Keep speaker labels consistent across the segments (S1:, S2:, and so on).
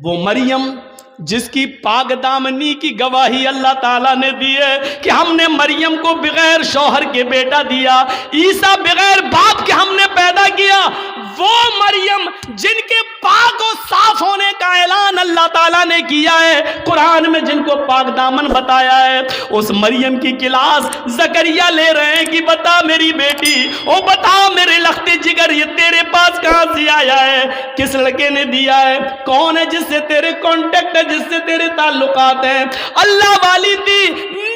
S1: وہ مریم جس کی پاک دامنی کی گواہی اللہ تعالیٰ نے دی ہے کہ ہم نے مریم کو بغیر شوہر کے بیٹا دیا، عیسیٰ بغیر باپ کے ہم نے پیدا کیا، وہ مریم جن کے پاک و صاف ہونے کا اعلان اللہ تعالیٰ نے کیا ہے، قرآن میں جن کو پاک دامن بتایا ہے، اس مریم کی کلاس زکریا لے رہے ہیں کہ بتا میری بیٹی، او بتا میرے لخت جگر، یہ تیرے پاس کہاں سے آیا ہے، کس لڑکے نے دیا ہے، کون ہے جس سے تیرے کانٹیکٹ ہے، جس سے تیرے تعلقات ہیں؟ اللہ والی تھی،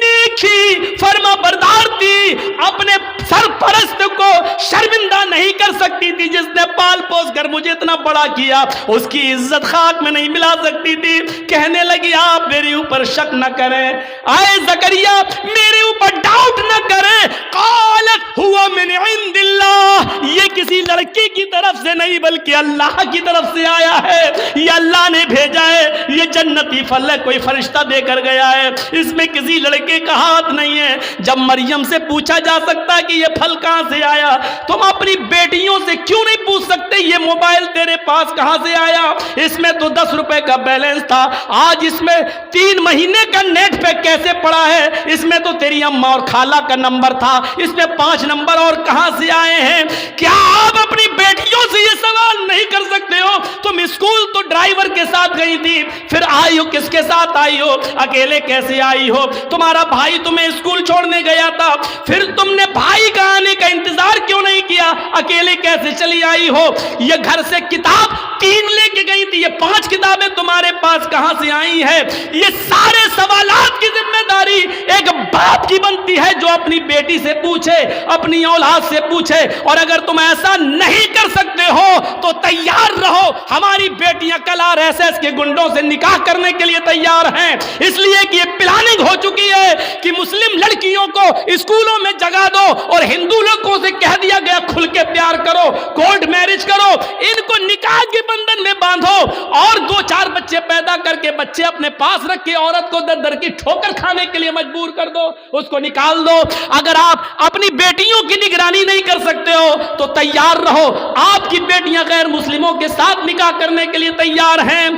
S1: نیکی فرما بردار تھی، اپنے سرپرست کو شرمندہ نہیں کر سکتی تھی، جس نے پال پوس کر مجھے اتنا بڑا کیا، اس کی عزت خاک میں نہیں ملا سکتی تھی۔ کہنے لگی آپ میرے اوپر شک نہ کریں، آئے زکریا میرے اوپر ڈاؤٹ نہ کریں، قالت ہوا من عند اللہ، یہ کسی لڑکی کی طرف سے نہیں بلکہ اللہ کی طرف سے آیا ہے، یہ اللہ نے بھیجا ہے، یہ جنتی پھل ہے، کوئی فرشتہ دے کر گیا ہے، اس میں کسی لڑکے کا ہاتھ نہیں ہے۔ جب مریم سے پوچھا جا سکتا کہ یہ پھل کہاں سے آیا، تم اپنی بیٹیوں سے کیوں نہیں پوچھ سکتے یہ موبائل تیرے پاس کہاں سے آیا؟ اس میں تو 10 روپے کا بیلنس تھا، آج اس میں 3 مہینے کا نیٹ پیک کیسے پڑا ہے؟ اس میں تو تیری اماں اور خالہ کا نمبر تھا، اس میں 5 نمبر اور کہاں سے آئے ہیں؟ کیا آپ اپنی بیٹیوں سے یہ سوال نہیں کر سکتے ہو؟ تم اسکول تو ڈرائیور کے ساتھ گئی تھی، پھر آئی ہو کس کے ساتھ آئی ہو؟ اکیلے کیسے آئی ہو؟ تمہارا بھائی تمہیں اسکول چھوڑنے گیا تھا، پھر تم نے بھائی کا آنے کا انتظار کیوں نہیں کیا؟ اکیلے کیسے چلی آئی ہو؟ یہ گھر سے کتاب 3 لے کے گئی تھی، یہ 5 کتابیں تمہارے پاس کہاں سے آئی ہیں؟ یہ سارے سوالات کی ذمہ داری ایک باپ کی بنتی ہے جو اپنی بیٹی سے پوچھے، اپنی اولاد سے پوچھے۔ اور اگر تم ایسا نہیں کر سکتے ہو تو تیار رہو، ہماری بیٹیاں کل RSS کے گنڈوں سے نکاح کرنے کے لیے تیار ہیں، اس لیے کہ یہ پلاننگ ہو چکی ہے کہ مسلم لڑکیوں کو اسکولوں میں جگہ دو اور ہندو لوگوں سے کہہ دیا گیا کھل کے پیار کرو، کورٹ میرج کرو، ان کو نکاح کے بندھن میں باندھو اور 2-4 بچے پیدا کر کے بچے اپنے پاس رکھ کے عورت کو در در کی ٹھوکر کھانے کے لیے مجبور کر دو، اس کو نکال دو۔ اگر آپ اپنی بیٹیوں کی نگرانی نہیں کر سکتے ہو تو تیار رہو، آپ کی بیٹیاں غیر مسلموں کے ساتھ نکاح کرنے کے لیے تیار ہیں۔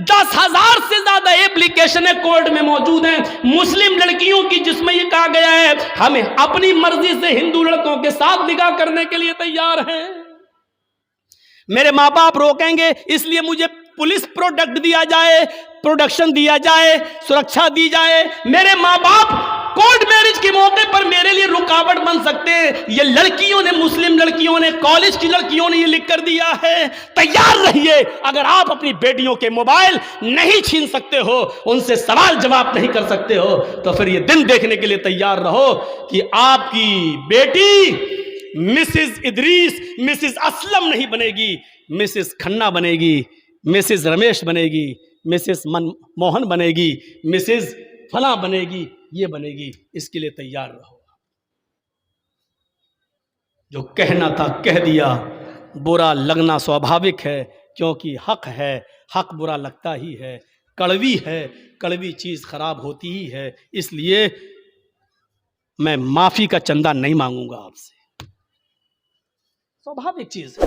S1: 10,000 سے زیادہ ایپلیکیشنیں کورٹ میں موجود ہیں مسلم لڑکیوں کی، جس میں یہ کہا گیا ہے ہمیں اپنی مرضی سے ہندو لڑکوں کے ساتھ نکاح کرنے کے لیے تیار ہیں۔ میرے ماں باپ روکیں گے اس لیے مجھے پولیس پروڈکٹ دیا جائے، پروڈکشن دیا جائے، سرکشا دی جائے۔ میرے ماں باپ کورٹ میرج کے موقع پر میرے لیے رکاوٹ بن سکتے ہیں، یہ لڑکیوں نے، مسلم لڑکیوں نے، کالج کی لڑکیوں نے یہ لکھ کر دیا ہے۔ تیار رہیے، اگر آپ اپنی بیٹیوں کے موبائل نہیں چھین سکتے ہو، ان سے سوال جواب نہیں کر سکتے ہو، تو پھر یہ دن دیکھنے کے لیے تیار رہو کہ آپ کی بیٹی مسز ادریس، مسز اسلم نہیں بنے گی، مسز کھنہ بنے گی، مسز رمیش بنے گی، مسز موہن بنے گی، مسز فلاں بنے گی، یہ بنے گی۔ اس کے لیے تیار رہو۔ جو کہنا تھا کہہ دیا، برا لگنا سوابھاوک ہے کیونکہ حق ہے، حق برا لگتا ہی ہے، کڑوی ہے، کڑوی چیز خراب ہوتی ہی ہے، اس لیے میں معافی کا چندہ نہیں مانگوں گا آپ سے، سوابھاوک چیز ہے،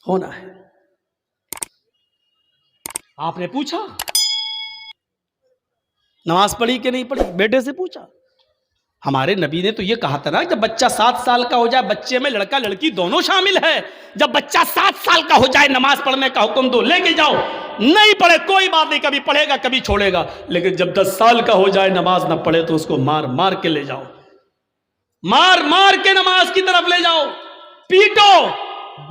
S1: ہونا ہے۔ آپ نے پوچھا نماز پڑھی کہ نہیں پڑھی، بیٹے سے پوچھا۔ ہمارے نبی نے تو یہ کہا تھا نا جب بچہ 7 سال کا ہو جائے، بچے میں لڑکا لڑکی دونوں شامل ہے، جب بچہ 7 سال کا ہو جائے نماز پڑھنے کا حکم دو، لے کے جاؤ، نہیں پڑھے کوئی بات نہیں، کبھی پڑھے گا کبھی چھوڑے گا، لیکن جب 10 سال کا ہو جائے نماز نہ پڑھے تو اس کو مار مار کے لے جاؤ، مار مار کے نماز کی طرف لے جاؤ، پیٹو۔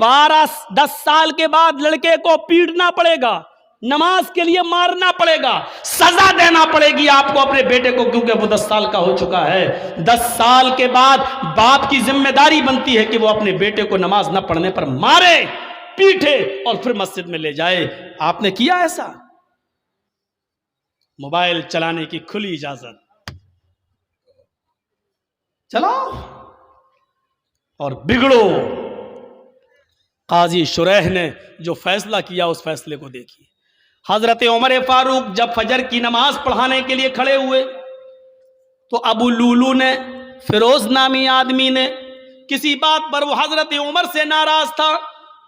S1: 10 سال کے بعد لڑکے کو پیٹنا پڑے گا، نماز کے لیے مارنا پڑے گا، سزا دینا پڑے گی آپ کو اپنے بیٹے کو، کیونکہ وہ 10 سال کا ہو چکا ہے۔ 10 سال کے بعد باپ کی ذمہ داری بنتی ہے کہ وہ اپنے بیٹے کو نماز نہ پڑھنے پر مارے، پیٹے اور پھر مسجد میں لے جائے۔ آپ نے کیا ایسا؟ موبائل چلانے کی کھلی اجازت، چلاؤ اور بگڑو۔ قاضی شریح نے جو فیصلہ کیا اس فیصلے کو دیکھیے۔ حضرت عمر فاروق جب فجر کی نماز پڑھانے کے لیے کھڑے ہوئے تو ابو لولو نے، فیروز نامی آدمی نے، کسی بات پر وہ حضرت عمر سے ناراض تھا،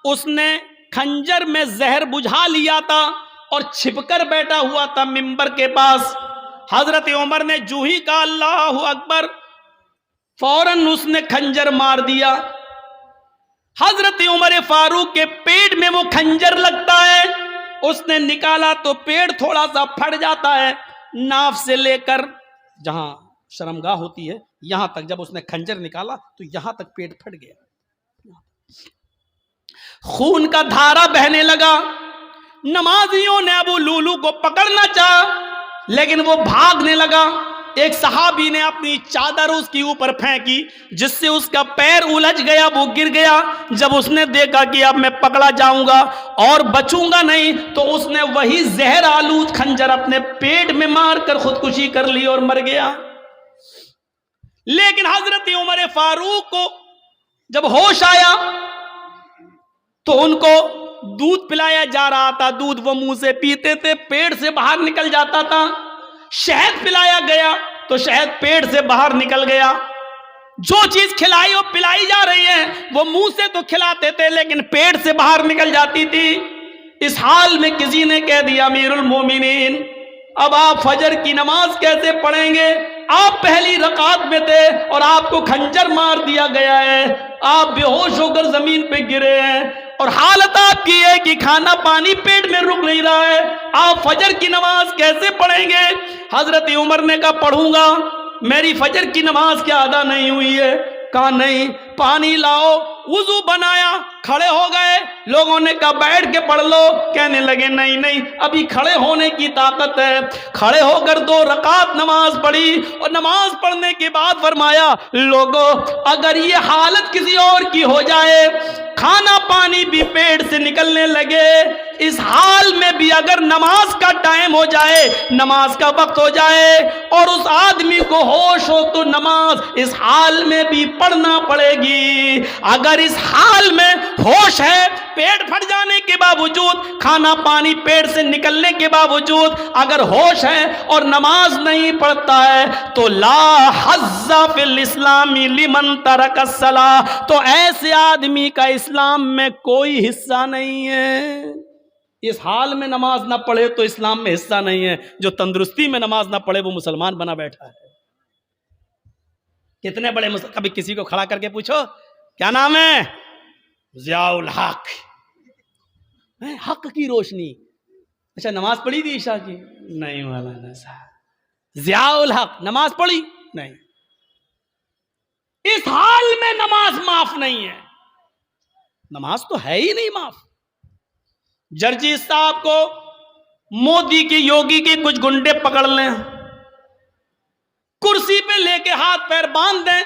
S1: اس نے خنجر میں زہر بجھا لیا تھا اور چھپ کر بیٹھا ہوا تھا ممبر کے پاس. حضرت عمر نے جو ہی کہا اللہ اکبر، فوراً اس نے خنجر مار دیا. حضرت عمر فاروق کے پیٹ میں وہ خنجر لگتا ہے، اس نے نکالا تو پیٹ تھوڑا سا پھٹ جاتا ہے، ناف سے لے کر جہاں شرمگاہ ہوتی ہے یہاں تک جب اس نے خنجر نکالا تو یہاں تک پیٹ پھٹ گیا، خون کا دھارا بہنے لگا. نمازیوں نے ابو لولو کو پکڑنا چاہا لیکن وہ بھاگنے لگا. ایک صحابی نے اپنی چادر اس کے اوپر پھینکی جس سے اس کا پیر الجھ گیا، وہ گر گیا. جب اس نے دیکھا کہ اب میں پکڑا جاؤں گا اور بچوں گا نہیں تو اس نے وہی زہر آلود خنجر اپنے پیٹ میں مار کر خودکشی کر لی اور مر گیا. لیکن حضرت عمر فاروق کو جب ہوش آیا تو ان کو دودھ پلایا جا رہا تھا. دودھ وہ منہ سے پیتے تھے، پیٹ سے باہر نکل جاتا تھا. شہد پلایا گیا تو شہد پیٹ سے باہر نکل گیا. جو چیز کھلائی اور پلائی جا رہی ہے وہ منہ سے تو کھلاتے تھے لیکن پیٹ سے باہر نکل جاتی تھی. اس حال میں کسی نے کہہ دیا امیر المومنین اب آپ فجر کی نماز کیسے پڑھیں گے؟ آپ پہلی رکعت میں تھے اور آپ کو خنجر مار دیا گیا ہے، آپ بے ہوش ہو کر زمین پہ گرے ہیں اور حالت آپ کی ہے کہ کھانا پانی پیٹ میں رک نہیں رہا ہے، آپ فجر کی نماز کیسے پڑھیں گے؟ حضرت عمر نے کہا پڑھوں گا. میری فجر کی نماز کیا ادا نہیں ہوئی ہے؟ کہا نہیں. پانی لاؤ. وضو بنایا، کھڑے ہو گئے. لوگوں نے کہا بیٹھ کے پڑھ لو. کہنے لگے نہیں نہیں ابھی کھڑے ہونے کی طاقت ہے. کھڑے ہو کر 2 رکعت نماز پڑھی اور نماز پڑھنے کے بعد فرمایا لوگوں اگر یہ حالت کسی اور کی ہو جائے، کھانا پانی بھی پیٹ سے نکلنے لگے، اس حال میں بھی اگر نماز کا ٹائم ہو جائے، نماز کا وقت ہو جائے اور اس آدمی کو ہوش ہو تو نماز اس حال میں بھی پڑھنا پڑے گی. اگر اس حال میں ہوش ہے، پیٹ پھٹ جانے کے باوجود، کھانا پانی پیٹ سے نکلنے کے باوجود اگر ہوش ہے اور نماز نہیں پڑھتا ہے تو لا حظ فی الاسلام لمن ترک الصلاۃ، تو ایسے آدمی کا اسلام میں کوئی حصہ نہیں ہے. اس حال میں نماز نہ پڑھے تو اسلام میں حصہ نہیں ہے. جو تندرستی میں نماز نہ پڑھے وہ مسلمان بنا بیٹھا ہے. کتنے بڑے کبھی کسی کو کھڑا کر کے پوچھو کیا نام ہے؟ ضیاء الحق، حق کی روشنی. اچھا نماز پڑھی تھی عشاء کی؟ نہیں مولانا صاحب. ضیاء الحق نماز پڑھی؟ نہیں. اس حال میں نماز معاف نہیں ہے. نماز تو ہے ہی نہیں معاف. جرجیت صاحب کو مودی کی یوگی کے کچھ گنڈے پکڑ لیں، کرسی پہ لے کے ہاتھ پیر باندھ دیں،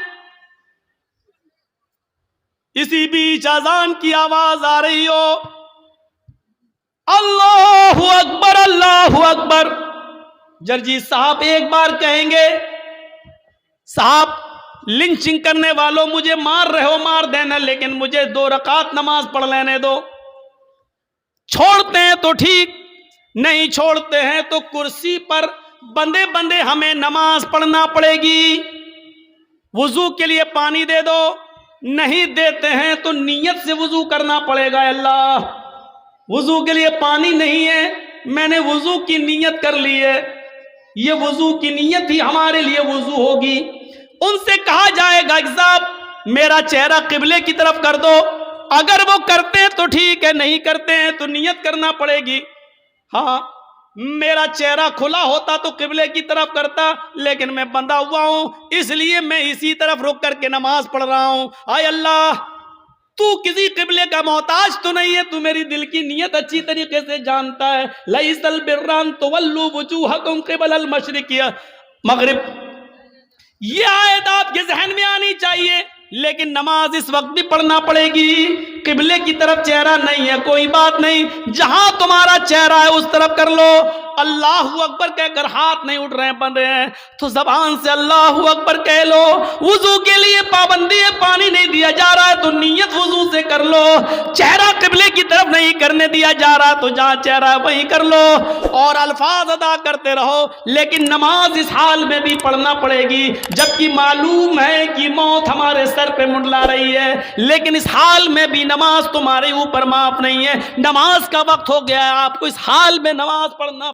S1: اسی بیچ اذان کی آواز آ رہی ہو اللہ اکبر اللہ اکبر، جرجیت صاحب ایک بار کہیں گے صاحب لنچنگ کرنے والوں مجھے مار رہے ہو مار دینا لیکن مجھے 2 رکعت نماز پڑھ لینے دو. چھوڑتے ہیں تو ٹھیک، نہیں چھوڑتے ہیں تو کرسی پر بندے بندے ہمیں نماز پڑھنا پڑے گی. وضو کے لیے پانی دے دو، نہیں دیتے ہیں تو نیت سے وضو کرنا پڑے گا. اللہ وضو کے لیے پانی نہیں ہے، میں نے وضو کی نیت کر لی ہے، یہ وضو کی نیت ہی ہمارے لیے وضو ہوگی. ان سے کہا جائے گا کہ صاحب میرا چہرہ قبلے کی طرف کر دو. اگر وہ کرتے ہیں تو ٹھیک ہے، نہیں کرتے ہیں تو نیت کرنا پڑے گی. ہاں میرا چہرہ کھلا ہوتا تو قبلے کی طرف کرتا لیکن میں بندھا ہوا ہوں اس لیے میں اسی طرف رک کر کے نماز پڑھ رہا ہوں. آئے اللہ تو کسی قبلے کا محتاج تو نہیں ہے، تو میری دل کی نیت اچھی طریقے سے جانتا ہے. لیس البر ان تولوا وجوہکم قبل المشرق مغرب، یہ آیت آپ کے ذہن میں آنی چاہیے. لیکن نماز اس وقت بھی پڑھنا پڑے گی. قبلے کی طرف چہرہ نہیں ہے کوئی بات نہیں، جہاں تمہارا چہرہ ہے اس طرف کر لو. اللہ اکبر کہہ کر ہاتھ نہیں اٹھ رہے بن رہے ہیں تو زبان سے اللہ اکبر کہہ لو. وضو کے لیے پابندی ہے, پانی نہیں دیا جا رہا ہے تو نیت وضو سے کر لو. چہرہ قبلے کی طرف نہیں کرنے دیا جا رہا تو جہاں چہرہ ہے وہیں کر لو, اور الفاظ ادا کرتے رہو. لیکن نماز اس حال میں بھی پڑھنا پڑے گی جبکہ معلوم ہے کہ موت ہمارے سر پہ منڈلا رہی ہے, لیکن اس حال میں بھی نماز تمہارے اوپر معاف نہیں ہے. نماز کا وقت ہو گیا ہے, آپ کو اس حال میں نماز پڑھنا